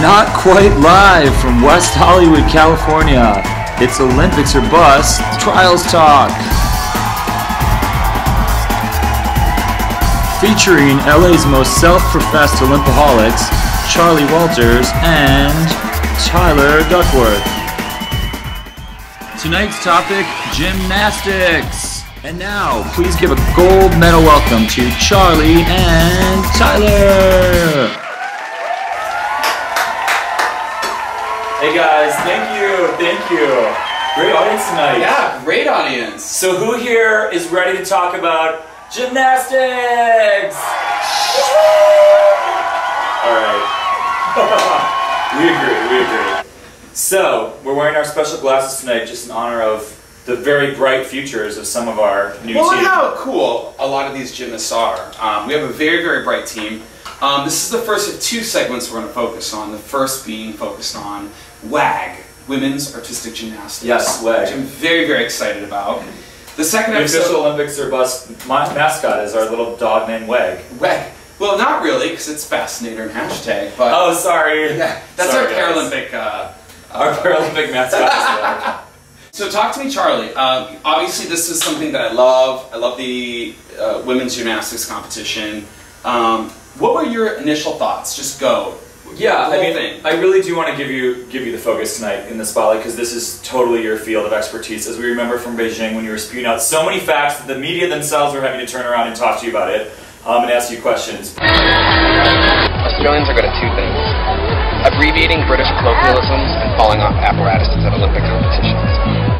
Not quite live from West Hollywood, California. It's Olympics or Bust Trials Talk. Featuring LA's most self-professed Olympaholics, Charley Walters and Tyler Duckworth. Tonight's topic, gymnastics. And now, please give a gold medal welcome to Charley and Tyler. Hey guys, thank you. Great audience tonight. Yeah, great audience. So who here is ready to talk about gymnastics? Alright. We agree. So, we're wearing our special glasses tonight just in honor of the very bright futures of some of our new teams. Well, how cool a lot of these gymnasts are. We have a very, very bright team. This is the first of two segments we're going to focus on. The first being focused on WAG, Women's Artistic Gymnastics. Yes, WAG. Which I'm very, very excited about. The second the episode... official Olympics or Bust mascot is our little dog named WAG. WAG. Well, not really, because it's Fascinator and hashtag, but... Oh, sorry. Yeah, that's sorry, our Paralympic... our Paralympic mascot is WAG. So talk to me, Charley. Obviously, this is something that I love. I love the women's gymnastics competition. What were your initial thoughts? Just go. Yeah, I mean, I really do want to give you the focus tonight in the spotlight because this is totally your field of expertise. As we remember from Beijing when you were spewing out so many facts that the media themselves were having to turn around and talk to you about it and ask you questions. Australians are good at two things: abbreviating British colloquialisms and falling off apparatuses at Olympic competitions.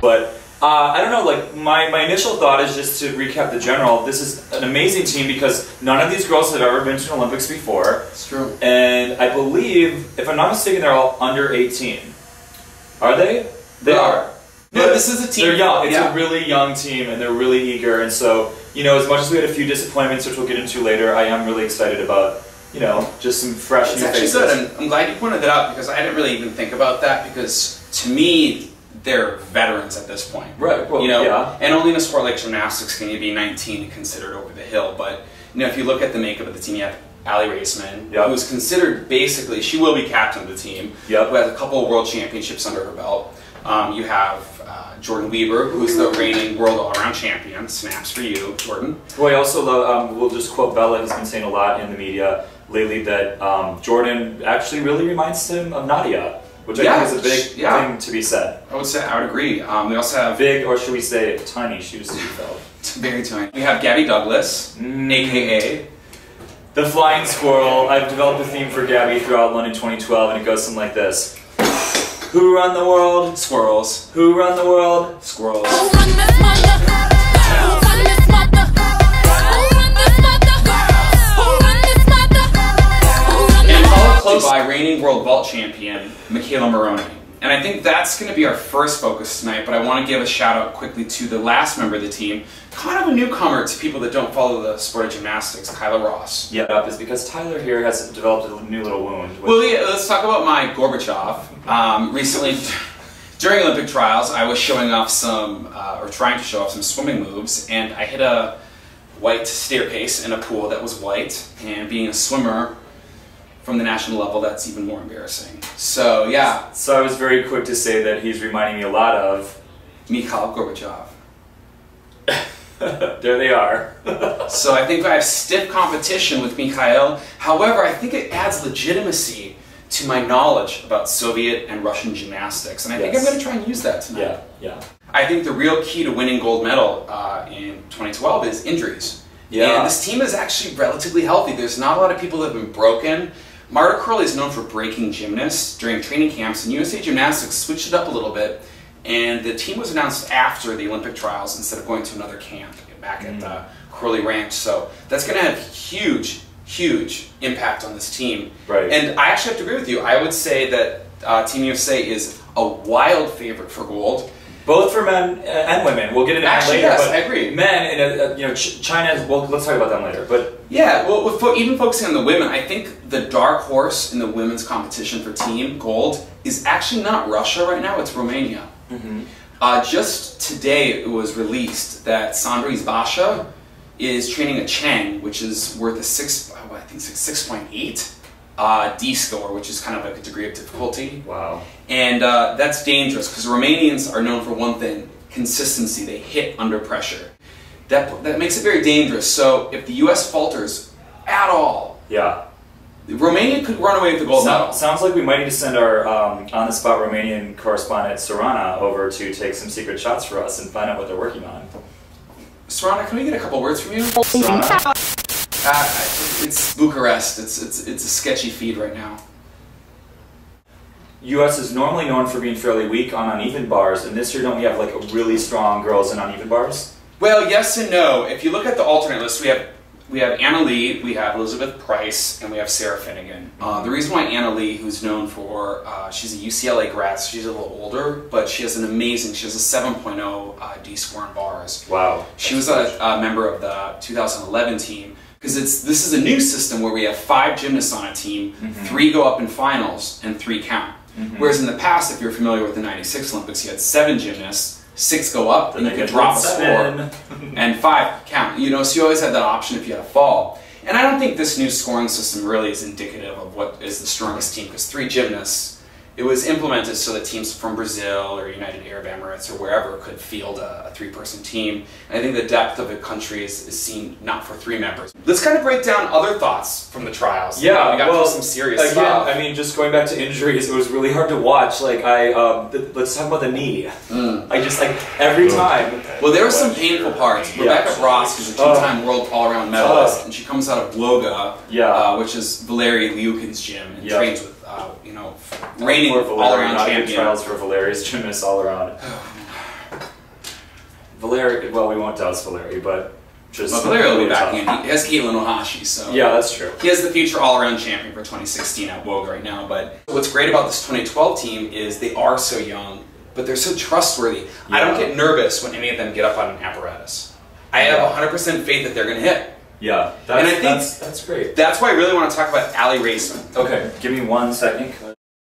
But I don't know, like my initial thought is just to recap the general. This is an amazing team because none of these girls have ever been to an Olympics before. It's true. And I believe, if I'm not mistaken, they're all under 18. Are they? They are. No, this is a team. They're young. It's a really young team, and they're really eager. And so, you know, as much as we had a few disappointments, which we'll get into later, I am really excited about, you know, just some fresh new faces. It's actually good, and I'm glad you pointed that out because I didn't really even think about that because, to me, they're veterans at this point. Right. Well, you know, yeah. And only in a sport like gymnastics can you be 19 and considered over the hill. But, you know, if you look at the makeup of the team, you have Allie Raceman, who's considered basically, she will be captain of the team, who has a couple of world championships under her belt. You have Jordan Weber, who's the reigning world all-around champion. Snaps for you, Jordan. Well, I also love, we'll just quote Bella, who's been saying a lot in the media lately that Jordan actually really reminds him of Nadia, which I think is a big thing to be said. I would agree. We also have... Big, or should we say tiny shoes to be filled. Very tiny. We have Gabby Douglas, a.k.a. The Flying Squirrel. I've developed a theme for Gabby throughout London 2012, and it goes something like this. Who run the world? Squirrels. Who run the world? Squirrels. By reigning world vault champion, Michaela Maroney. And I think that's going to be our first focus tonight, but I want to give a shout out quickly to the last member of the team, kind of a newcomer to people that don't follow the sport of gymnastics, Kyla Ross. Yeah, it's because Tyler here has developed a new little wound. Well, yeah, let's talk about my Gorbachev. Recently, during Olympic trials, I was showing off some, or trying to show off some swimming moves, and I hit a white staircase in a pool that was white, and being a swimmer, from the national level, that's even more embarrassing. So, yeah. So I was very quick to say that he's reminding me a lot of... Mikhail Gorbachev. There they are. So I think I have stiff competition with Mikhail. However, I think it adds legitimacy to my knowledge about Soviet and Russian gymnastics. And I think I'm going to try and use that tonight. Yeah. I think the real key to winning gold medal in 2012 is injuries. Yeah. And this team is actually relatively healthy. There's not a lot of people that have been broken. Marta Curley is known for breaking gymnasts during training camps, and USA Gymnastics switched it up a little bit, and the team was announced after the Olympic trials instead of going to another camp back at Curley Ranch. So that's going to have huge impact on this team. Right. And I actually have to agree with you. I would say that Team USA is a wild favorite for gold. Both for men and women. We'll get into that later. Yes, but I agree. Men, and you know, China. Well, let's talk about them later. But yeah, well, even focusing on the women, I think the dark horse in the women's competition for team gold is actually not Russia right now. It's Romania. Just today, it was released that Sandra Izbasha is training a Chang, which is worth a 6.8 D score, which is kind of like a degree of difficulty. Wow. And that's dangerous because Romanians are known for one thing: consistency. They hit under pressure. That makes it very dangerous. So if the U.S. falters at all, yeah, Romania could run away with the gold medal. Sounds like we might need to send our on-the-spot Romanian correspondent Sorana over to take some secret shots for us and find out what they're working on. Sorana, can we get a couple words from you? Sorana? It's Bucharest. It's a sketchy feed right now. U.S. is normally known for being fairly weak on uneven bars, and this year don't we have like a really strong girls in uneven bars? Well, yes and no. If you look at the alternate list, we have Anna Lee, we have Elizabeth Price, and we have Sarah Finnegan. The reason why Anna Lee, who's known for, she's a UCLA grad, so she's a little older, but she has a 7.0 D score in bars. Wow. She was a member of the 2011 team, because this is a new system where we have 5 gymnasts on a team, 3 go up in finals, and 3 count. Whereas in the past, if you're familiar with the '96 Olympics, you had 7 gymnasts, 6 go up, and you could drop a score, and 5 count. You know, so you always had that option if you had a fall. And I don't think this new scoring system really is indicative of what is the strongest team, because 3 gymnasts, it was implemented so that teams from Brazil or United Arab Emirates or wherever could field a 3-person team. And I think the depth of a country is seen not for 3 members. Let's kind of break down other thoughts from the trials. Yeah, we got through some serious stuff. I mean, just going back to injuries, it was really hard to watch. Like, let's talk about the knee. I just, like, every time. Well, there were some painful parts. Rebecca Brosk is a 2-time world all-around medalist, and she comes out of Woga, which is Valery Liukin's gym, and trains with, you know, reigning all-around champion. Trials for Valerie's gymnast all around. Valerie, well, we won't douse Valerie, but just... Well, Valerie will be back in. He has Caitlin Ohashi, so... Yeah, that's true. He has the future all-around champion for 2016 at Woga right now, but what's great about this 2012 team is they are so young, but they're so trustworthy. Yeah. I don't get nervous when any of them get up on an apparatus. I have 100% faith that they're going to hit. Yeah, and I think that's great. That's why I really want to talk about Allie Raceman. Okay, give me 1 second.